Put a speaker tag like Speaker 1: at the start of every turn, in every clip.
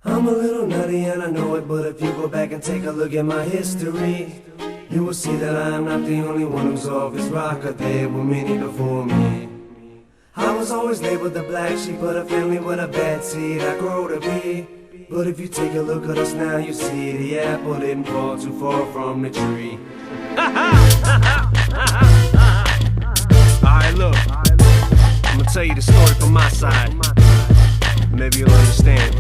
Speaker 1: I'm a little nutty and I know it, but if you go back and take a look at my history, you will see that I am not the only one who's off his rocker. There were many before me. I was always labeled the black sheep of the family with a bad seed I grow to be. But if you take a look at us now, you see the apple didn't fall too far from the tree. Alright, look, I'm gonna tell you the story from my side. Maybe you'll understand.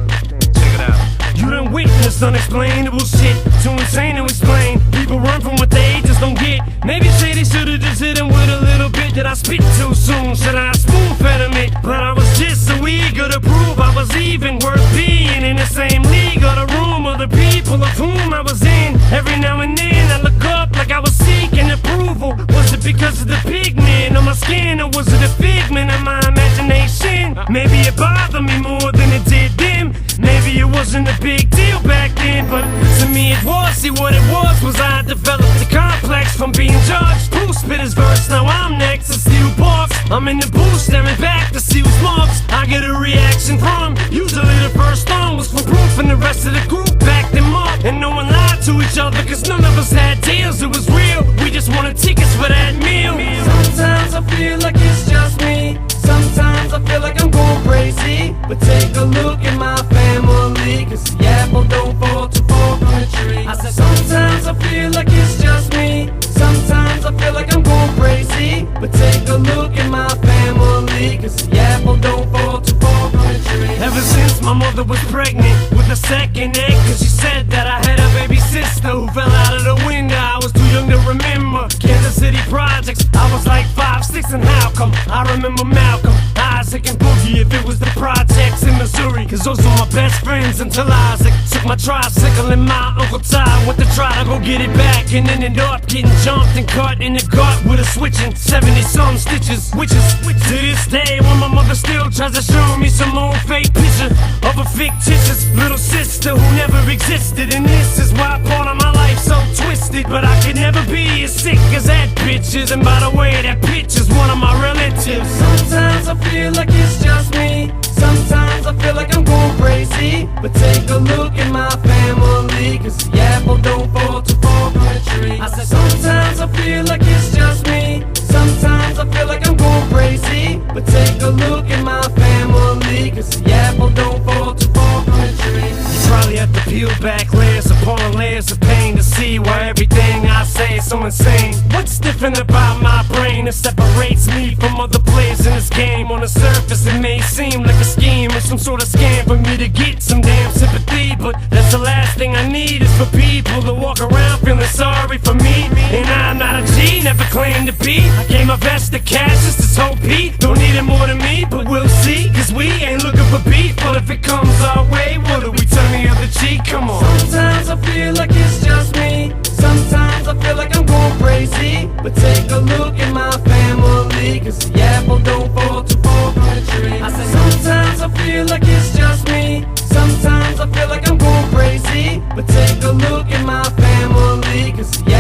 Speaker 1: Check it out. You done witnessed unexplainable shit, too insane to explain. People run from what they just don't get. Maybe say they should've just hit him with a little bit. Did I spit too soon? Should I spoon-fed him it? But I was just so eager to prove I was even worth being in the same league or the room of the people of whom I was in. Every now and then I look up like I was seeking approval. Was it because of the pigment on my skin, or was it a figment of my imagination? Maybe it bothered me more than it did them. Maybe it wasn't a big deal back then, but to me it was. See, what it was I developed a complex from being judged. Who spit his verse? Now I'm next to see who barks. I'm in the booth staring back to see who's marks I get a reaction from. Usually the first song was for proof, and the rest of the group backed them up. And no one lied to each other, cause none of us had deals. It was real, we just wanted tickets for that meal. Sometimes I feel like it's just me. Sometimes I feel like I'm going crazy. But take a look at my family, cause the apple don't fall too far from the tree. I said sometimes I feel like it's just me. Sometimes I feel like I'm going crazy. But take a look at my family, cause the apple don't fall too far from the tree. Ever since my mother was pregnant with a second egg, cause she said that I had a baby sister who fell out of the window. I was too young to remember Kansas City projects. I was like 5, 6, and how come I remember Malcolm, Isaac, and Boogie if it was the projects in Missouri? Cause those were my best friends until Isaac took my tricycle and my Uncle Ty went to try to go get it back, and ended up getting jumped and cut in the gut with a switching 70-some stitches. Which is to this day when my mother still tries to show me some old fake picture of a fictitious little sister who never existed. And this is why part of my life's so twisted. But I could never be as sick as that bitch is. And by the way, that bitch is one of my relatives. Sometimes I feel like it's just me. Sometimes I feel like I'm going crazy. But take a look at my family, cause the apple don't fall too far from the tree. I said sometimes I feel like it's just me. Sometimes I feel like I'm going crazy. But take a look at my family, cause the apple don't fall too far from the tree. You probably have to peel back layers upon layers of pain to see why everything I say is so insane. What's different about my brain that separates me from other players in this game? On the surface it may seem like a scheme or some sort of scam for me to get some damn sympathy, but that's the last thing I need is for people to walk around feeling sorry for me. And I'm not a G, never claimed to be. I gave my best to cash just to hope he don't need it more than me, but we'll see, cause we ain't looking for beef. But if it comes our way, what do we turn the other cheek? Come on. Sometimes I feel like it's just me. Sometimes I feel like I'm going crazy. But take a look at my family, cause the apple don't fall too far from the tree. I said sometimes I feel like it's just me. Sometimes I feel like I'm going crazy. But take a look at my family, cause the